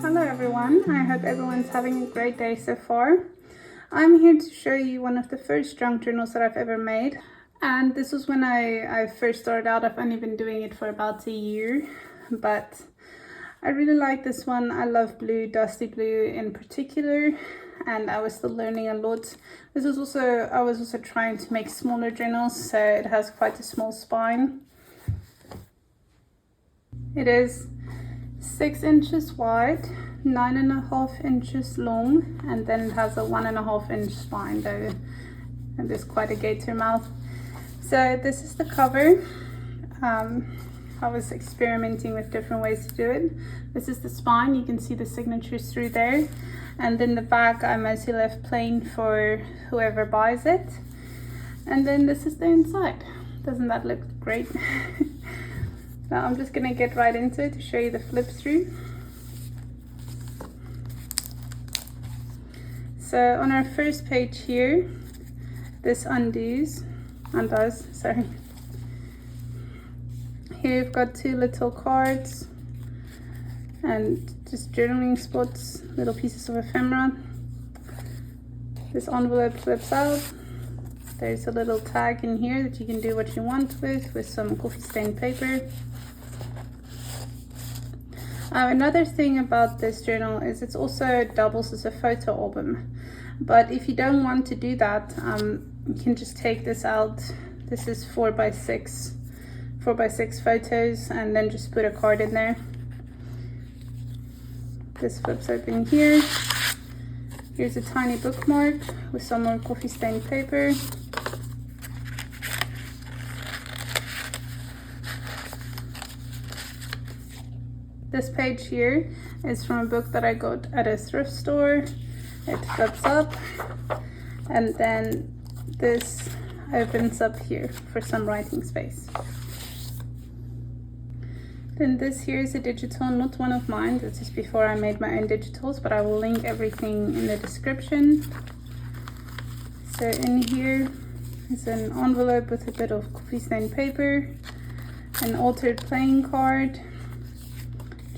Hello everyone, I hope everyone's having a great day so far. I'm here to show you one of the first junk journals that I've ever made. And this was when I first started out. I've only been doing it for about a year, but I really like this one. I love blue, dusty blue in particular, and I was still learning a lot. I was also trying to make smaller journals, so it has quite a small spine. It is 6 inches wide, 9.5 inches long, and then it has a 1.5 inch spine though, and there's quite a gator mouth. So this is the cover. I was experimenting with different ways to do it. This is the spine, you can see the signatures through there, and then the back I mostly left plain for whoever buys it. And then this is the inside. Doesn't that look great? Now I'm just gonna get right into it to show you the flip through. So on our first page here, this undoes. Sorry. Here you've got two little cards and just journaling spots, little pieces of ephemera. This envelope flips out. There's a little tag in here that you can do what you want with some coffee stained paper. Another thing about this journal is it also doubles as a photo album, but if you don't want to do that, you can just take this out. This is 4x6 photos, and then just put a card in there. This flips open here. Here's a tiny bookmark with some more coffee stained paper. This page here is from a book that I got at a thrift store. It flips up, and then this opens up here for some writing space. Then this here is a digital, not one of mine. This is before I made my own digitals, but I will link everything in the description. So in here is an envelope with a bit of coffee stained paper, an altered playing card,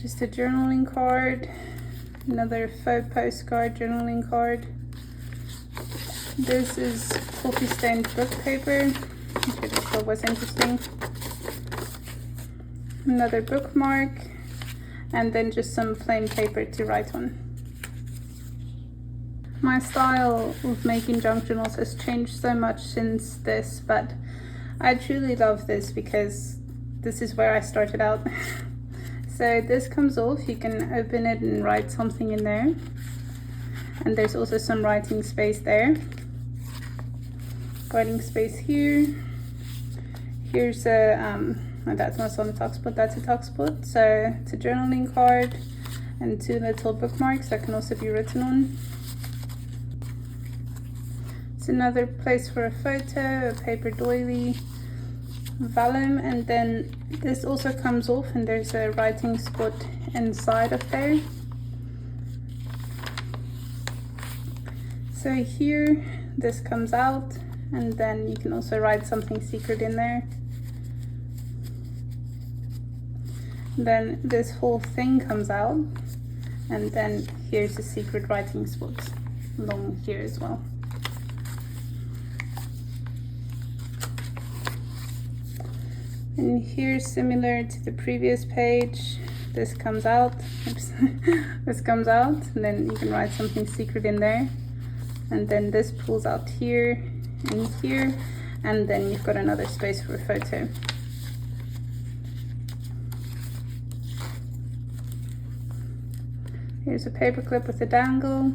just a journaling card, another faux postcard journaling card. This is coffee stained book paper, which I just thought was interesting. Another bookmark, and then just some plain paper to write on. My style of making junk journals has changed so much since this, but I truly love this because this is where I started out. So this comes off, you can open it and write something in there. And there's also some writing space there. Writing space here. Here's a, that's not on the tuck spot, that's a tuck spot. So it's a journaling card and two little bookmarks that can also be written on. It's another place for a photo, a paper doily, vellum, and then this also comes off and there's a writing spot inside of there. So here this comes out, and then you can also write something secret in there. Then this whole thing comes out, and then here's a secret writing spot along here as well. And here, similar to the previous page, this comes out. Oops. This comes out, and then you can write something secret in there. And then this pulls out here and here, and then you've got another space for a photo. Here's a paper clip with a dangle.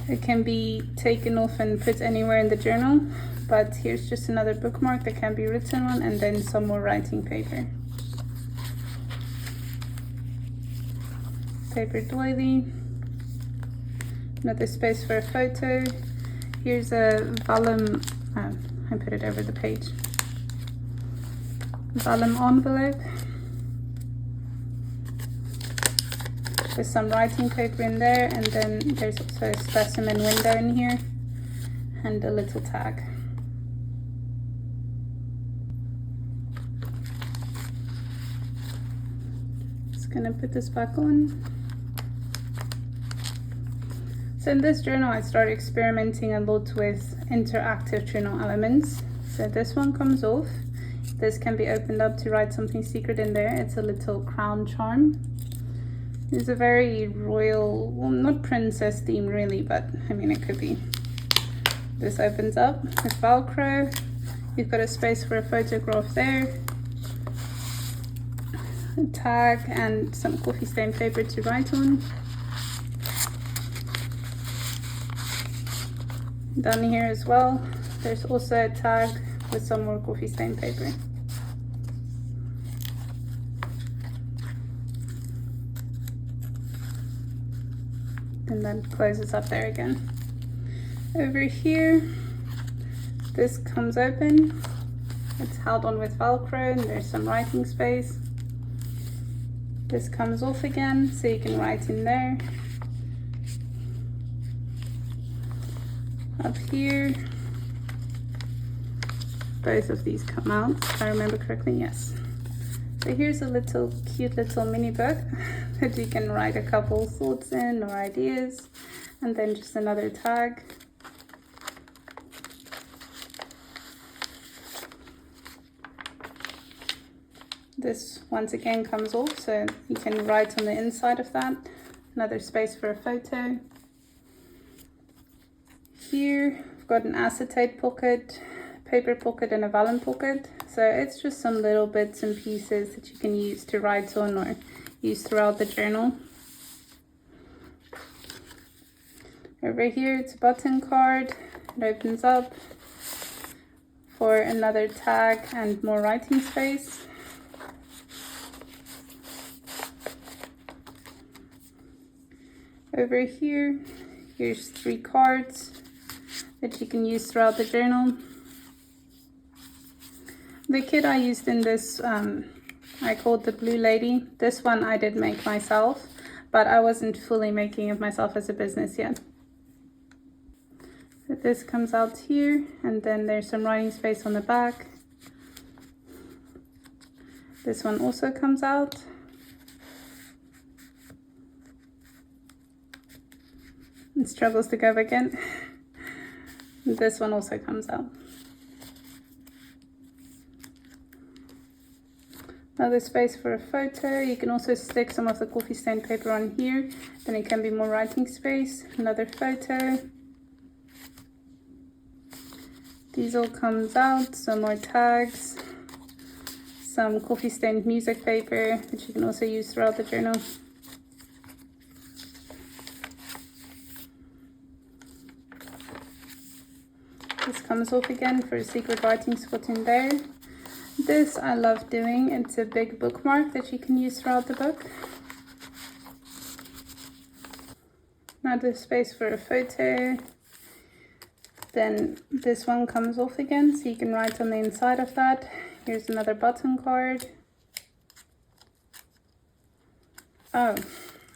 It can be taken off and put anywhere in the journal. But here's just another bookmark that can be written on, and then some more writing paper. Paper doily. Another space for a photo. Here's a vellum, I put it over the page. Vellum envelope. With some writing paper in there, and then there's also a specimen window in here, and a little tag. Just gonna put this back on. So in this journal, I started experimenting a lot with interactive journal elements. So this one comes off. This can be opened up to write something secret in there. It's a little crown charm. It's a very royal, well, not princess theme really, but I mean, it could be. This opens up with Velcro. You've got a space for a photograph there. A tag and some coffee stain paper to write on. Down here as well, there's also a tag with some more coffee stain paper. And then closes up there again. Over here, this comes open. It's held on with Velcro and there's some writing space. This comes off again, so you can write in there. Up here, both of these come out, if I remember correctly, yes. So here's a little cute little mini book that you can write a couple thoughts in or ideas, and then just another tag. This once again comes off, so you can write on the inside of that. Another space for a photo. Here I've got an acetate pocket, paper pocket and a vellum pocket. So it's just some little bits and pieces that you can use to write on or use throughout the journal. Over here it's a button card. It opens up for another tag and more writing space. Over here, here's 3 cards that you can use throughout the journal. The kit I used in this, I called the Blue Lady. This one I did make myself, but I wasn't fully making it myself as a business yet. So this comes out here, and then there's some writing space on the back. This one also comes out. It struggles to go back in. This one also comes out. Another space for a photo. You can also stick some of the coffee stain paper on here, then it can be more writing space. Another photo. These all comes out, some more tags, some coffee stained music paper, which you can also use throughout the journal. This comes off again for a secret writing spot in there. This I love doing. It's a big bookmark that you can use throughout the book. Another space for a photo. Then this one comes off again, so you can write on the inside of that. Here's another button card. Oh,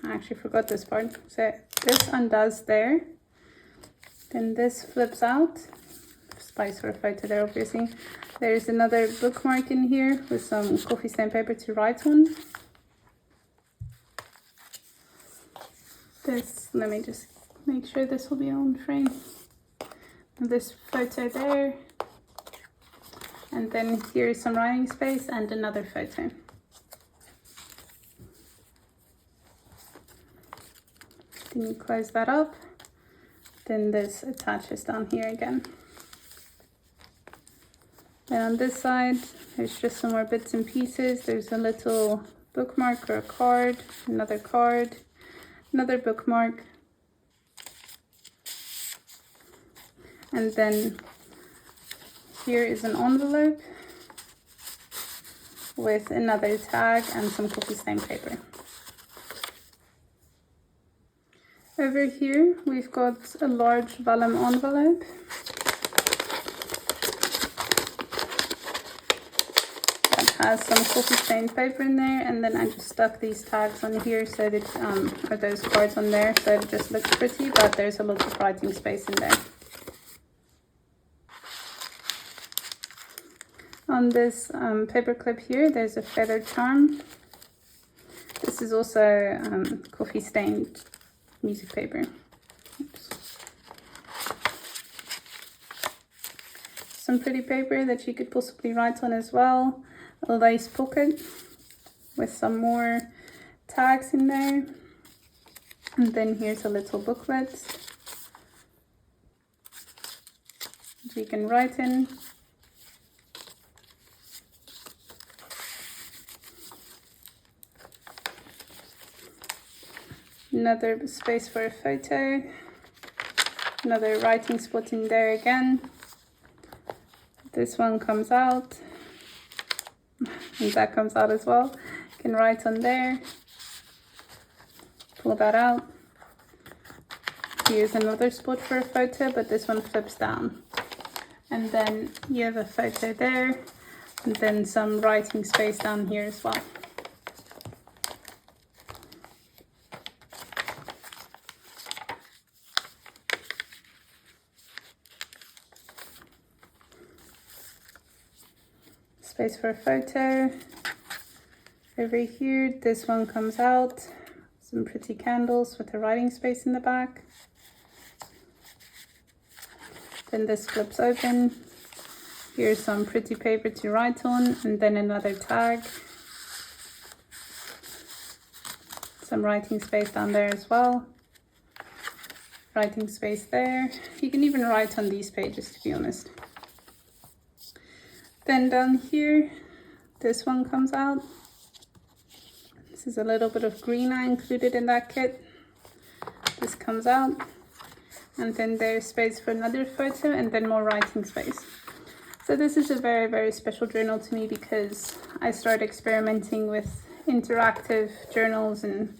I actually forgot this part. So this undoes there. Then this flips out. Space for a photo there, obviously. There's another bookmark in here with some coffee stain paper to write on. This, let me just make sure this will be on frame. And this photo there. And then here's some writing space and another photo. Then you close that up. Then this attaches down here again. And on this side, there's just some more bits and pieces. There's a little bookmark or a card, another bookmark. And then here is an envelope with another tag and some coffee stain paper. Over here, we've got a large vellum envelope. Has some coffee stained paper in there, and then I just stuck these tags on here so that or those cards on there, so it just looks pretty, but there's a lot of writing space in there. On this paper clip here, there's a feather charm. This is also coffee stained music paper. Oops. some pretty paper that you could possibly write on as well. A lace pocket with some more tags in there. And then here's a little booklet that you can write in. Another space for a photo. Another writing spot in there again. This one comes out. And that comes out as well. You can write on there. Pull that out. Here's another spot for a photo, but this one flips down. And then you have a photo there. And then some writing space down here as well. Space for a photo. Over here, this one comes out. Some pretty candles with a writing space in the back. Then this flips open. Here's some pretty paper to write on, and then another tag. Some writing space down there as well. Writing space there. You can even write on these pages, to be honest. Then down here, this one comes out. This is a little bit of green I included in that kit. This comes out. And then there's space for another photo and then more writing space. So this is a very, very special journal to me because I started experimenting with interactive journals and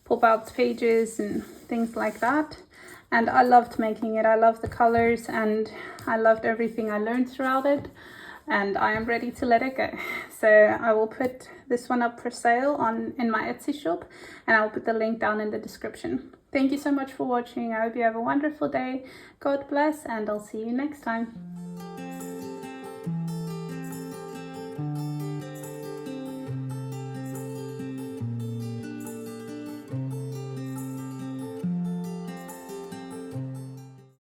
pop-out pages and things like that. And I loved making it. I loved the colors and I loved everything I learned throughout it. And I am ready to let it go. So I will put this one up for sale in my Etsy shop, and I'll put the link down in the description. Thank you so much for watching. I hope you have a wonderful day. God bless, and I'll see you next time.